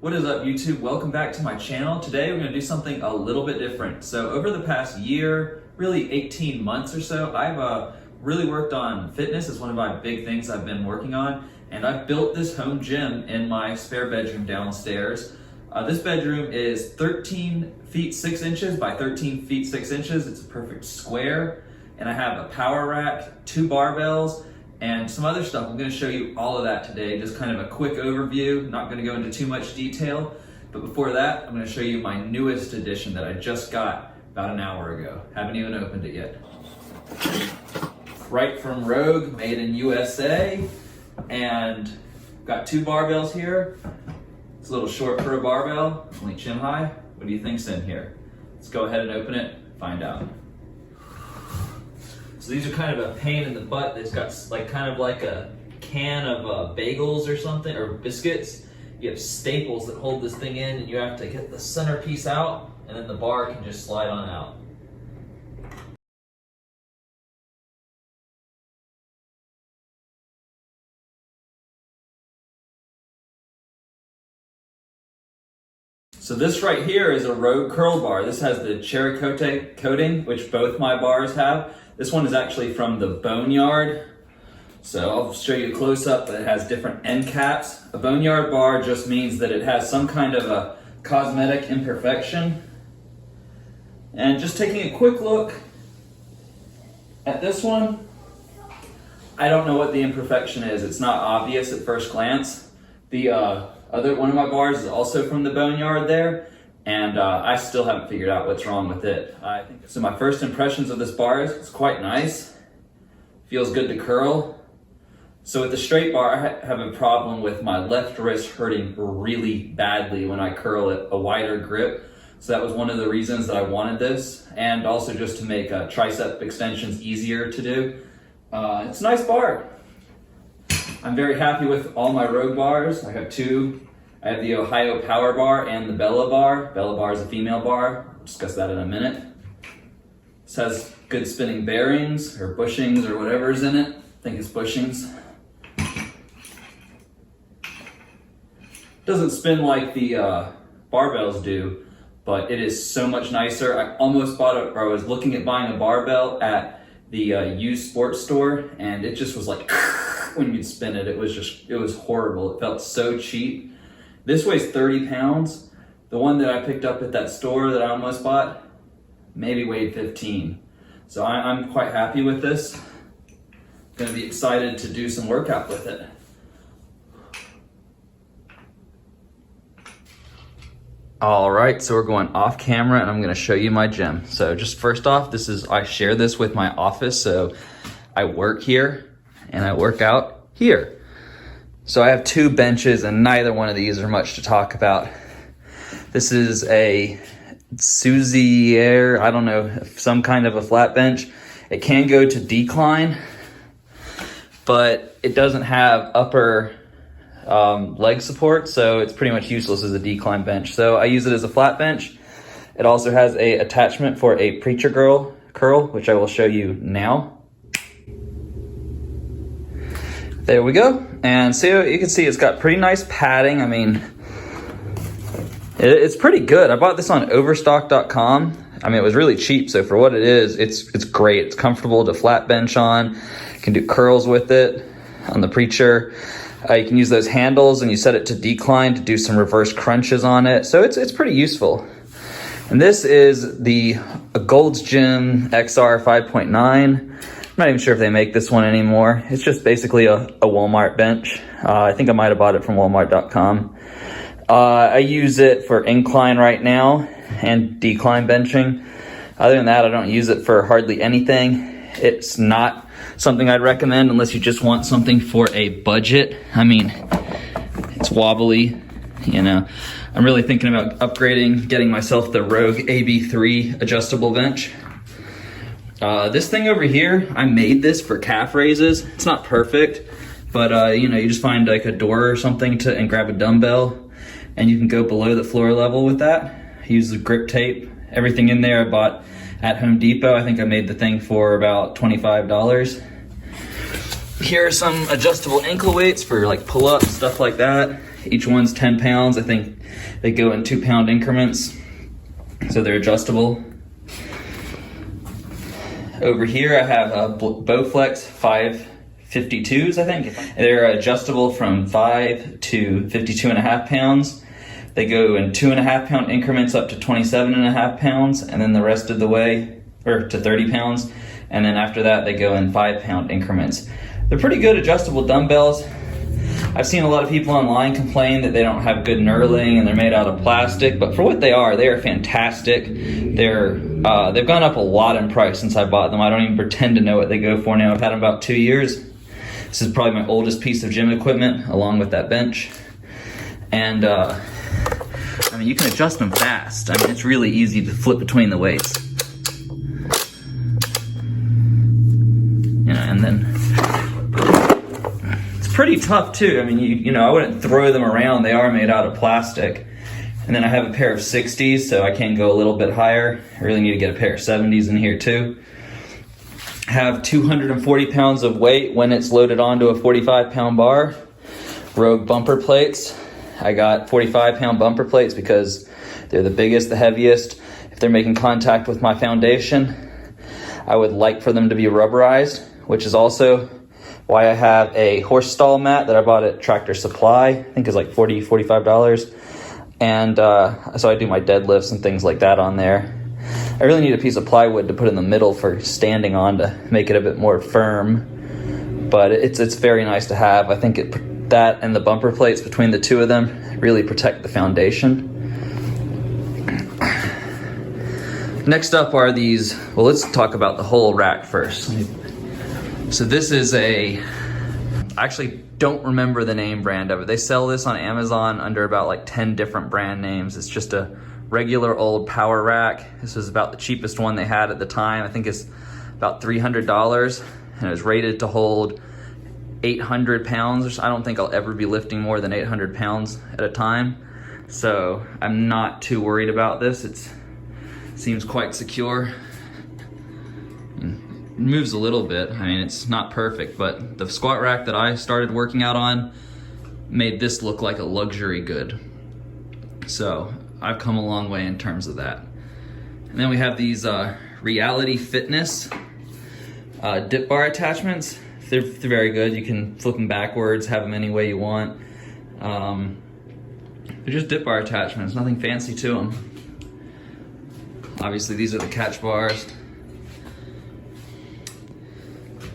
What is up, YouTube? Welcome back to my channel. Today we're going to do something a little bit different. So over the past year, really 18 months or so, I've really worked on fitness. It's one of my big things I've been working on. And I've built this home gym in my spare bedroom downstairs. This bedroom is 13 feet 6 inches by 13 feet 6 inches. It's a perfect square. And I have a power rack, 2 barbells, and some other stuff. I'm going to show you all of that today, just kind of a quick overview. Not going to go into too much detail, but before that, I'm going to show you my newest addition that I just got about an hour ago. Haven't even opened it yet. Right from Rouge, made in USA, and got 2 barbells here. It's a little short curl barbell, only chin high. What do you think's in here? Let's go ahead and open it, find out. So these are kind of a pain in the butt. It's got kind of like a can of bagels or something, or biscuits. You have staples that hold this thing in, and you have to get the centerpiece out, and then the bar can just slide on out. So this right here is a Rouge Curl Bar. This has the cherry coating, which both my bars have. This one is actually from the Boneyard. So I'll show you a close-up that it has different end caps. A Boneyard bar just means that it has some kind of a cosmetic imperfection. And just taking a quick look at this one, I don't know what the imperfection is. It's not obvious at first glance. The other one of my bars is also from the Boneyard there, and I still haven't figured out what's wrong with it. So my first impressions of this bar is it's quite nice. Feels good to curl. So with the straight bar, I have a problem with my left wrist hurting really badly when I curl it, a wider grip. So that was one of the reasons that I wanted this, and also just to make tricep extensions easier to do. It's a nice bar. I'm very happy with all my Rouge bars. I have 2. I have the Ohio Power Bar and the Bella Bar. Bella Bar is a female bar. We'll discuss that in a minute. This has good spinning bearings, or bushings, or whatever's in it. I think it's bushings. Doesn't spin like the barbells do, but it is so much nicer. I almost bought it, or I was looking at buying a barbell at the used sports store, and it just was like, when you'd spin it, it was horrible. It felt so cheap. This weighs 30 pounds. The one that I picked up at that store that I almost bought maybe weighed 15. So I'm quite happy with this. Gonna be excited to do some workout with it. All right, so we're going off camera and I'm gonna show you my gym. So just first off, I share this with my office. So I work here and I work out here. So I have 2 benches and neither one of these are much to talk about. This is a Suzier, I don't know, some kind of a flat bench. It can go to decline, but it doesn't have upper leg support, so it's pretty much useless as a decline bench. So I use it as a flat bench. It also has a attachment for a preacher curl, which I will show you now. There we go. And so you can see it's got pretty nice padding. I mean, it's pretty good. I bought this on overstock.com. I mean, it was really cheap, so for what it is, it's great. It's comfortable to flat bench on. You can do curls with it on the preacher. You can use those handles and you set it to decline to do some reverse crunches on it. So it's pretty useful. And this is the Gold's Gym XR 5.9. I'm not even sure if they make this one anymore. It's just basically a Walmart bench. I think I might have bought it from walmart.com. I use it for incline right now and decline benching. Other than that, I don't use it for hardly anything. It's not something I'd recommend unless you just want something for a budget. I mean, it's wobbly, you know. I'm really thinking about upgrading, getting myself the Rouge AB3 adjustable bench. This thing over here, I made this for calf raises. It's not perfect, but you know, you just find like a door or something and grab a dumbbell, and you can go below the floor level with that. Use the grip tape. Everything in there I bought at Home Depot. I think I made the thing for about $25. Here are some adjustable ankle weights for like pull-ups, stuff like that. Each one's 10 pounds. I think they go in 2-pound increments, so they're adjustable. Over here I have Bowflex 552s, I think. They're adjustable from 5 to 52.5 pounds. They go in 2.5-pound increments up to 27.5 pounds, and then the rest of the way, or to 30 pounds. And then after that, they go in 5-pound increments. They're pretty good adjustable dumbbells. I've seen a lot of people online complain that they don't have good knurling and they're made out of plastic, but for what they are fantastic. They've gone up a lot in price since I bought them. I don't even pretend to know what they go for now. I've had them about 2 years. This is probably my oldest piece of gym equipment, along with that bench. And I mean, you can adjust them fast. I mean, it's really easy to flip between the weights. You know, and then it's pretty tough too. I mean, you know, I wouldn't throw them around. They are made out of plastic. And then I have a pair of 60s, so I can go a little bit higher. I really need to get a pair of 70s in here too. Have 240 pounds of weight when it's loaded onto a 45-pound bar. Rouge bumper plates. I got 45-pound bumper plates because they're the biggest, the heaviest. If they're making contact with my foundation, I would like for them to be rubberized, which is also why I have a horse stall mat that I bought at Tractor Supply. I think it's like $40, $45. And so I do my deadlifts and things like that on there. I really need a piece of plywood to put in the middle for standing on to make it a bit more firm. But it's very nice to have. I think that and the bumper plates between the two of them really protect the foundation. Next up are these, well, let's talk about the whole rack first. So this is I actually don't remember the name brand of it. They sell this on Amazon under about like 10 different brand names. It's just a regular old power rack. This was about the cheapest one they had at the time. I think it's about $300, and it was rated to hold 800 pounds. I don't think I'll ever be lifting more than 800 pounds at a time. So I'm not too worried about this. It seems quite secure. It moves a little bit. I mean, it's not perfect, but the squat rack that I started working out on made this look like a luxury good. So I've come a long way in terms of that. And then we have these Reality Fitness dip bar attachments. They're very good. You can flip them backwards, have them any way you want. They're just dip bar attachments, nothing fancy to them. Obviously, these are the catch bars.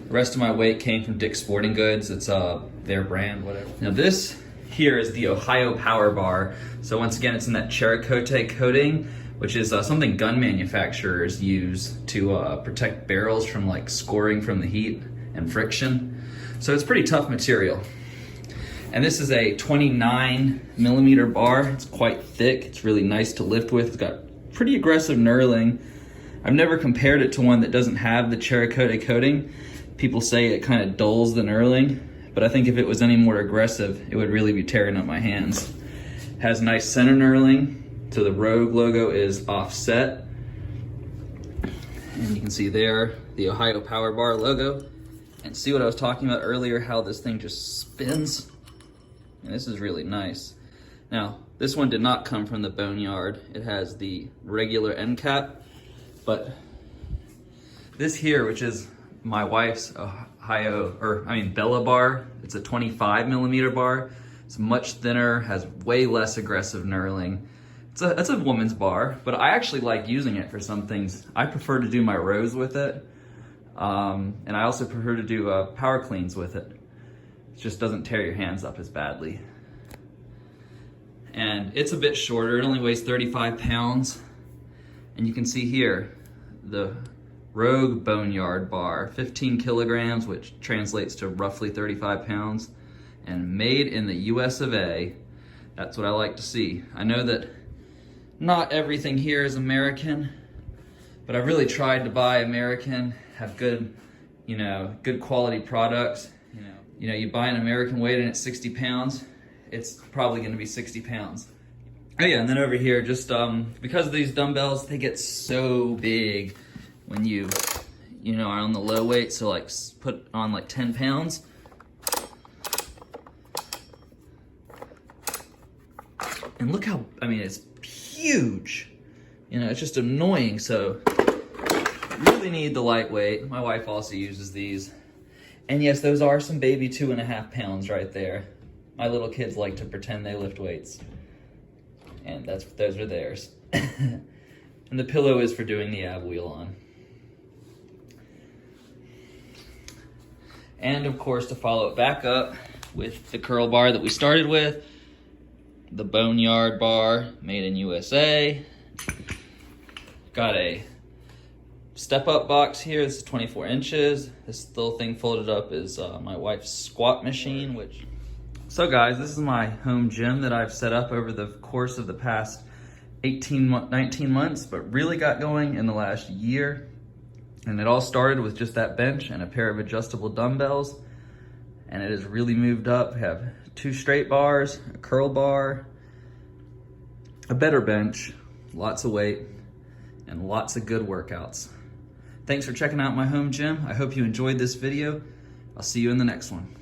The rest of my weight came from Dick's Sporting Goods. It's their brand, whatever. Now this here is the Ohio Power Bar. So once again, it's in that Cherry coating, which is something gun manufacturers use to protect barrels from like scoring from the heat and friction. So it's pretty tough material. And this is a 29mm bar. It's quite thick. It's really nice to lift with. It's got pretty aggressive knurling. I've never compared it to one that doesn't have the Cherry coating. People say it kind of dulls the knurling, but I think if it was any more aggressive, it would really be tearing up my hands. It has nice center knurling, so the Rouge logo is offset. And you can see there the Ohio Power Bar logo. And see what I was talking about earlier, how this thing just spins? And this is really nice. Now, this one did not come from the Boneyard. It has the regular end cap, but this here, which is my wife's Bella Bar, it's a 25mm bar. It's much thinner, has way less aggressive knurling. It's a woman's bar, but I actually like using it for some things. I prefer to do my rows with it, and I also prefer to do power cleans with it. It just doesn't tear your hands up as badly. And it's a bit shorter, it only weighs 35 pounds. And you can see here, the Rouge Boneyard bar, 15 kilograms, which translates to roughly 35 pounds, and made in the US of A. That's what I like to see. I know that not everything here is American, but I really tried to buy American, have good, good quality products. You buy an American weight and it's 60 pounds, it's probably gonna be 60 pounds. Oh yeah, and then over here, just because of these dumbbells, they get so big when you are on the low weight, so like put on like 10 pounds. And look how, I mean, it's huge. You know, it's just annoying. So really need the lightweight. My wife also uses these. And yes, those are some baby 2.5 pounds right there. My little kids like to pretend they lift weights. And those are theirs. And the pillow is for doing the ab wheel on. And of course, to follow it back up with the curl bar that we started with, the Boneyard bar, made in USA. Got a step-up box here. This is 24 inches. This little thing folded up is my wife's squat machine, which... So guys, this is my home gym that I've set up over the course of the past 19 months, but really got going in the last year. And it all started with just that bench and a pair of adjustable dumbbells. And it has really moved up. I have 2 straight bars, a curl bar, a better bench, lots of weight, and lots of good workouts. Thanks for checking out my home gym. I hope you enjoyed this video. I'll see you in the next one.